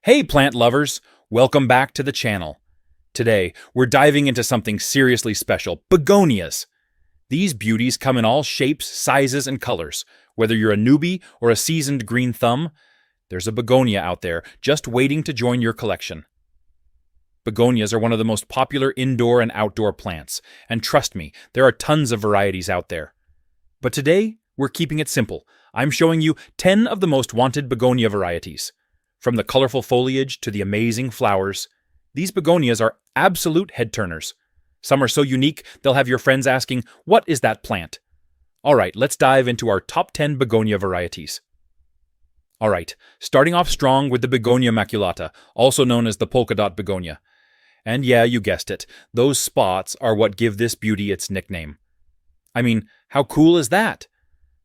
Hey plant lovers, welcome back to the channel. Today, we're diving into something seriously special, begonias. These beauties come in all shapes, sizes, and colors. Whether you're a newbie or a seasoned green thumb, there's a begonia out there just waiting to join your collection. Begonias are one of the most popular indoor and outdoor plants, and trust me, there are tons of varieties out there. But today, we're keeping it simple. I'm showing you 10 of the most wanted begonia varieties. From the colorful foliage to the amazing flowers, these begonias are absolute head-turners. Some are so unique, they'll have your friends asking, "What is that plant?" Alright, let's dive into our top 10 begonia varieties. Alright, starting off strong with the Begonia Maculata, also known as the Polka Dot Begonia. And yeah, you guessed it, those spots are what give this beauty its nickname. I mean, how cool is that?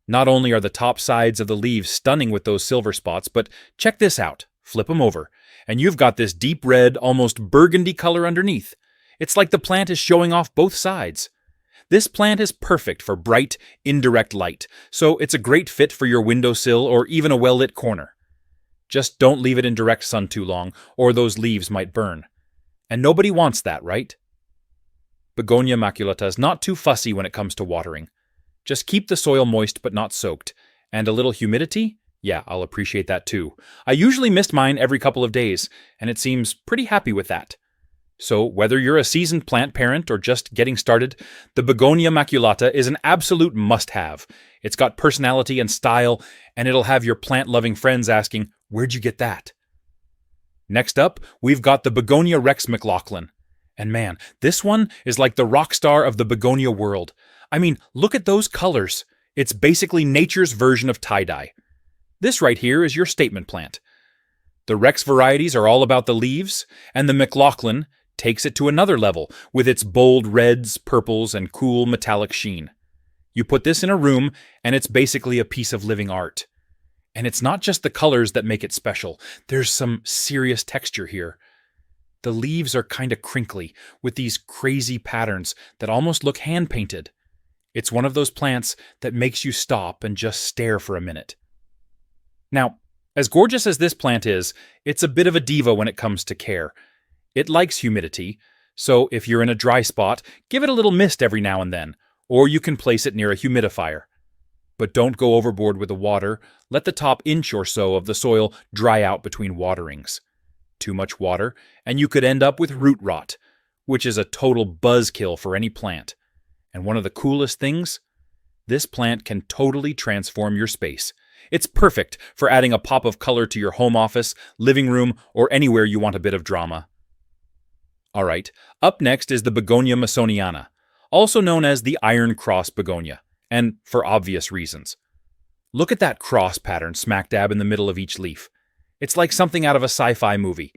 Not only are the top sides of the leaves stunning with those silver spots, but check this out. Flip them over, and you've got this deep red, almost burgundy color underneath. It's like the plant is showing off both sides. This plant is perfect for bright, indirect light, so it's a great fit for your windowsill or even a well-lit corner. Just don't leave it in direct sun too long, or those leaves might burn. And nobody wants that, right? Begonia Maculata is not too fussy when it comes to watering. Just keep the soil moist but not soaked. And a little humidity? Yeah, I'll appreciate that too. I usually mist mine every couple of days, and it seems pretty happy with that. So whether you're a seasoned plant parent or just getting started, the Begonia Maculata is an absolute must-have. It's got personality and style, and it'll have your plant-loving friends asking, "Where'd you get that?" Next up, we've got the Begonia Rex McLauchlan. And man, this one is like the rock star of the begonia world. I mean, look at those colors. It's basically nature's version of tie-dye. This right here is your statement plant. The Rex varieties are all about the leaves, and the McLauchlan takes it to another level with its bold reds, purples, and cool metallic sheen. You put this in a room, and it's basically a piece of living art. And it's not just the colors that make it special. There's some serious texture here. The leaves are kind of crinkly, with these crazy patterns that almost look hand-painted. It's one of those plants that makes you stop and just stare for a minute. Now, as gorgeous as this plant is, it's a bit of a diva when it comes to care. It likes humidity, so if you're in a dry spot, give it a little mist every now and then, or you can place it near a humidifier. But don't go overboard with the water. Let the top inch or so of the soil dry out between waterings. Too much water, and you could end up with root rot, which is a total buzzkill for any plant. And one of the coolest things? This plant can totally transform your space. It's perfect for adding a pop of color to your home office, living room, or anywhere you want a bit of drama. Alright, up next is the Begonia Masoniana, also known as the Iron Cross Begonia, and for obvious reasons. Look at that cross pattern smack dab in the middle of each leaf. It's like something out of a sci-fi movie.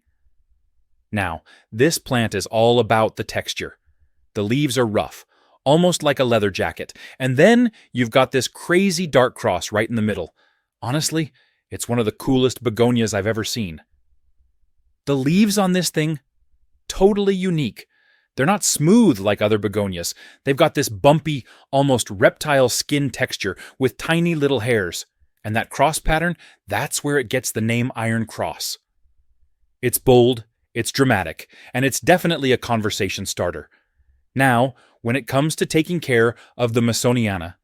Now, this plant is all about the texture. The leaves are rough, almost like a leather jacket, and then you've got this crazy dark cross right in the middle. Honestly, it's one of the coolest begonias I've ever seen. The leaves on this thing, totally unique. They're not smooth like other begonias. They've got this bumpy, almost reptile skin texture with tiny little hairs. And that cross pattern, that's where it gets the name Iron Cross. It's bold, it's dramatic, and it's definitely a conversation starter. Now, when it comes to taking care of the Masoniana,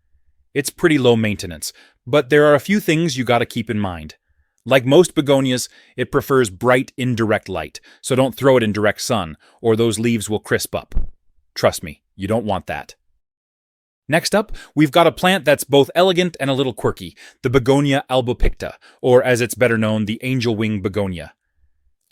it's pretty low maintenance, but there are a few things you gotta keep in mind. Like most begonias, it prefers bright, indirect light, so don't throw it in direct sun, or those leaves will crisp up. Trust me, you don't want that. Next up, we've got a plant that's both elegant and a little quirky, the Begonia Albopicta, or as it's better known, the angel wing begonia.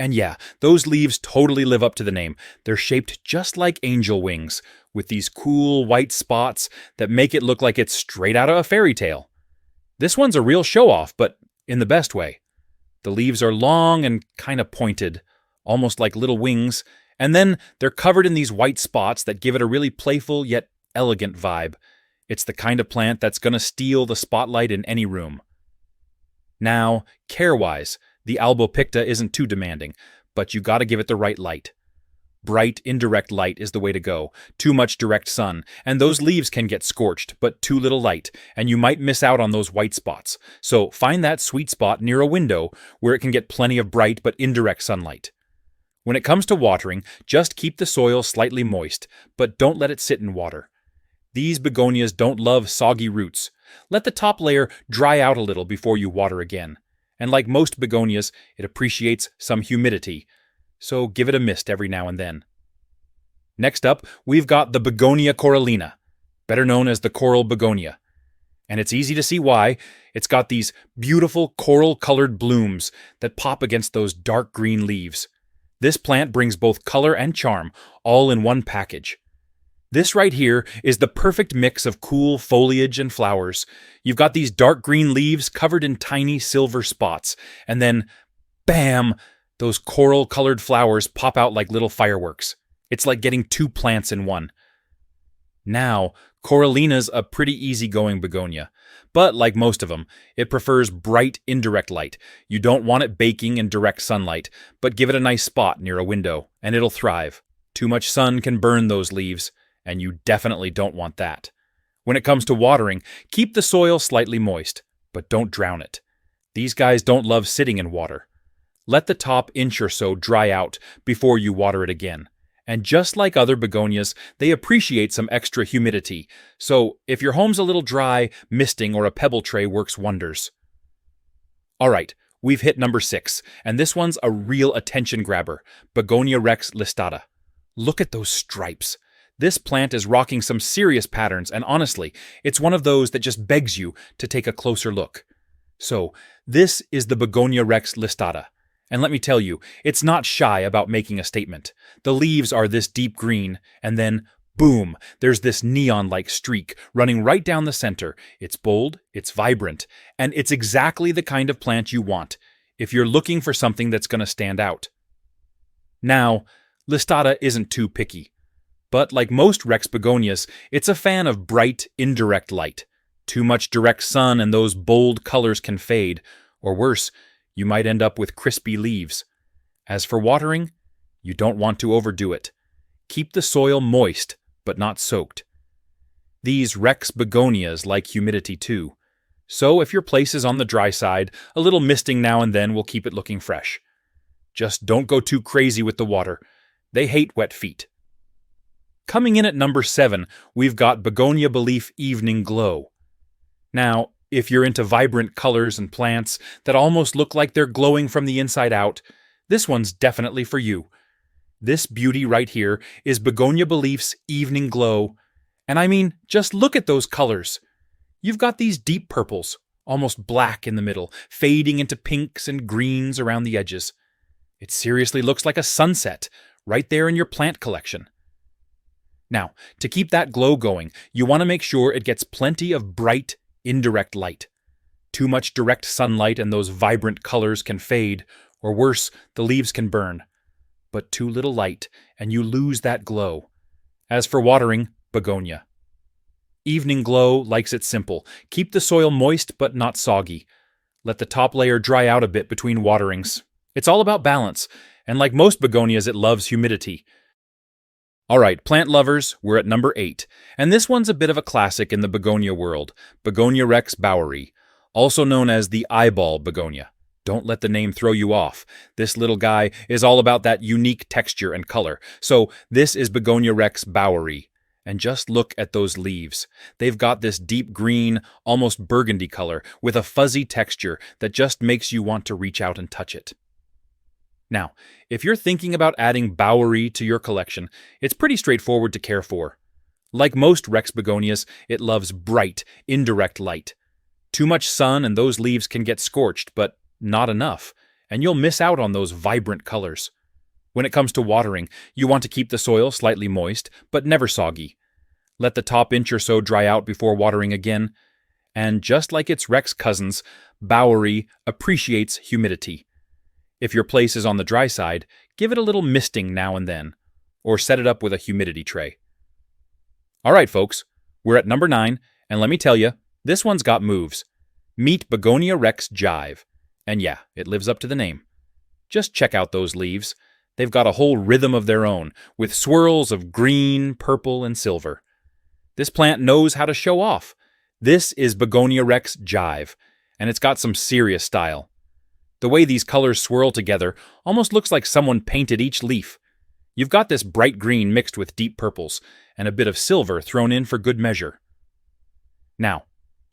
And yeah, those leaves totally live up to the name. They're shaped just like angel wings, with these cool white spots that make it look like it's straight out of a fairy tale. This one's a real show-off, but in the best way. The leaves are long and kind of pointed, almost like little wings, and then they're covered in these white spots that give it a really playful yet elegant vibe. It's the kind of plant that's going to steal the spotlight in any room. Now, care-wise, the Albopicta isn't too demanding, but you gotta give it the right light. Bright, indirect light is the way to go. Too much direct sun, and those leaves can get scorched, but too little light, and you might miss out on those white spots. So find that sweet spot near a window where it can get plenty of bright but indirect sunlight. When it comes to watering, just keep the soil slightly moist, but don't let it sit in water. These begonias don't love soggy roots. Let the top layer dry out a little before you water again. And like most begonias, it appreciates some humidity, so give it a mist every now and then. Next up, we've got the Begonia Corallina, better known as the coral begonia. And it's easy to see why. It's got these beautiful coral-colored blooms that pop against those dark green leaves. This plant brings both color and charm, all in one package. This right here is the perfect mix of cool foliage and flowers. You've got these dark green leaves covered in tiny silver spots, and then, bam, those coral-colored flowers pop out like little fireworks. It's like getting two plants in one. Now, Corallina's a pretty easygoing begonia, but like most of them, it prefers bright, indirect light. You don't want it baking in direct sunlight, but give it a nice spot near a window, and it'll thrive. Too much sun can burn those leaves, and you definitely don't want that. When it comes to watering, keep the soil slightly moist, but don't drown it. These guys don't love sitting in water. Let the top inch or so dry out before you water it again. And just like other begonias, they appreciate some extra humidity, so if your home's a little dry, misting or a pebble tray works wonders. Alright, we've hit number 6, and this one's a real attention grabber, Begonia Rex Listada. Look at those stripes. This plant is rocking some serious patterns, and honestly, it's one of those that just begs you to take a closer look. So, this is the Begonia Rex Listada. And let me tell you, it's not shy about making a statement. The leaves are this deep green, and then, boom, there's this neon-like streak running right down the center. It's bold, it's vibrant, and it's exactly the kind of plant you want, if you're looking for something that's going to stand out. Now, Listada isn't too picky. But like most Rex begonias, it's a fan of bright, indirect light. Too much direct sun and those bold colors can fade, or worse, you might end up with crispy leaves. As for watering, you don't want to overdo it. Keep the soil moist, but not soaked. These Rex begonias like humidity too. So if your place is on the dry side, a little misting now and then will keep it looking fresh. Just don't go too crazy with the water. They hate wet feet. Coming in at number 7, we've got Begonia Beleaf Evening Glow. Now, if you're into vibrant colors and plants that almost look like they're glowing from the inside out, this one's definitely for you. This beauty right here is Begonia Beleaf's Evening Glow. And I mean, just look at those colors. You've got these deep purples, almost black in the middle, fading into pinks and greens around the edges. It seriously looks like a sunset right there in your plant collection. Now, to keep that glow going, you want to make sure it gets plenty of bright, indirect light. Too much direct sunlight and those vibrant colors can fade, or worse, the leaves can burn. But too little light, and you lose that glow. As for watering, begonia. Evening Glow likes it simple. Keep the soil moist but not soggy. Let the top layer dry out a bit between waterings. It's all about balance, and like most begonias, it loves humidity. Alright, plant lovers, we're at number 8, and this one's a bit of a classic in the begonia world, Begonia Rex Boweri, also known as the eyeball begonia. Don't let the name throw you off. This little guy is all about that unique texture and color. So this is Begonia Rex Boweri, and just look at those leaves. They've got this deep green, almost burgundy color with a fuzzy texture that just makes you want to reach out and touch it. Now, if you're thinking about adding Boweri to your collection, it's pretty straightforward to care for. Like most Rex begonias, it loves bright, indirect light. Too much sun and those leaves can get scorched, but not enough, and you'll miss out on those vibrant colors. When it comes to watering, you want to keep the soil slightly moist, but never soggy. Let the top inch or so dry out before watering again. And just like its Rex cousins, Boweri appreciates humidity. If your place is on the dry side, give it a little misting now and then, or set it up with a humidity tray. Alright folks, we're at number 9, and let me tell you, this one's got moves. Meet Begonia Rex Jive. And yeah, it lives up to the name. Just check out those leaves. They've got a whole rhythm of their own, with swirls of green, purple, and silver. This plant knows how to show off. This is Begonia Rex Jive, and it's got some serious style. The way these colors swirl together almost looks like someone painted each leaf. You've got this bright green mixed with deep purples, and a bit of silver thrown in for good measure. Now,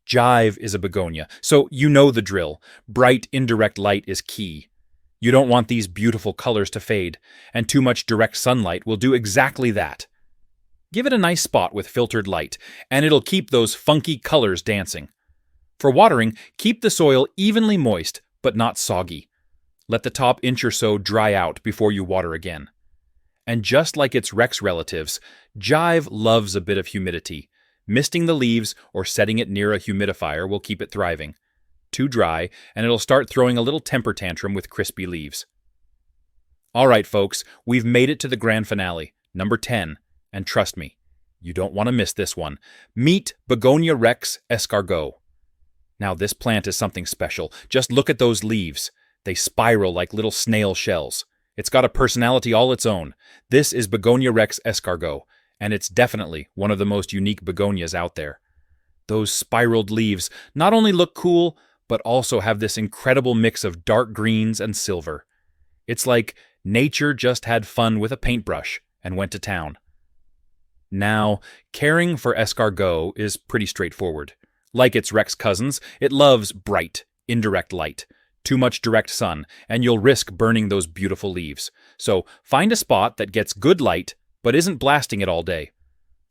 Jive is a begonia, so you know the drill. Bright, indirect light is key. You don't want these beautiful colors to fade, and too much direct sunlight will do exactly that. Give it a nice spot with filtered light, and it'll keep those funky colors dancing. For watering, keep the soil evenly moist, but not soggy. Let the top inch or so dry out before you water again. And just like its Rex relatives, Jive loves a bit of humidity. Misting the leaves or setting it near a humidifier will keep it thriving. Too dry, and it'll start throwing a little temper tantrum with crispy leaves. All right, folks, we've made it to the grand finale, number 10, and trust me, you don't want to miss this one. Meet Begonia Rex Escargot. Now, this plant is something special. Just look at those leaves. They spiral like little snail shells. It's got a personality all its own. This is Begonia Rex Escargot, and it's definitely one of the most unique begonias out there. Those spiraled leaves not only look cool, but also have this incredible mix of dark greens and silver. It's like nature just had fun with a paintbrush and went to town. Now, caring for escargot is pretty straightforward. Like its Rex cousins, it loves bright, indirect light. Too much direct sun, and you'll risk burning those beautiful leaves. So find a spot that gets good light, but isn't blasting it all day.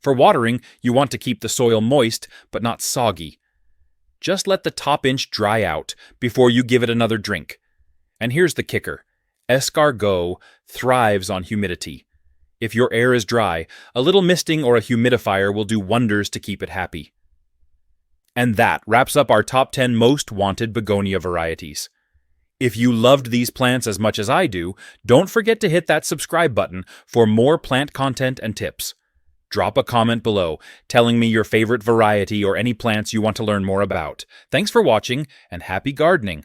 For watering, you want to keep the soil moist, but not soggy. Just let the top inch dry out before you give it another drink. And here's the kicker. Escargot thrives on humidity. If your air is dry, a little misting or a humidifier will do wonders to keep it happy. And that wraps up our top 10 most wanted begonia varieties. If you loved these plants as much as I do, don't forget to hit that subscribe button for more plant content and tips. Drop a comment below telling me your favorite variety or any plants you want to learn more about. Thanks for watching, and happy gardening!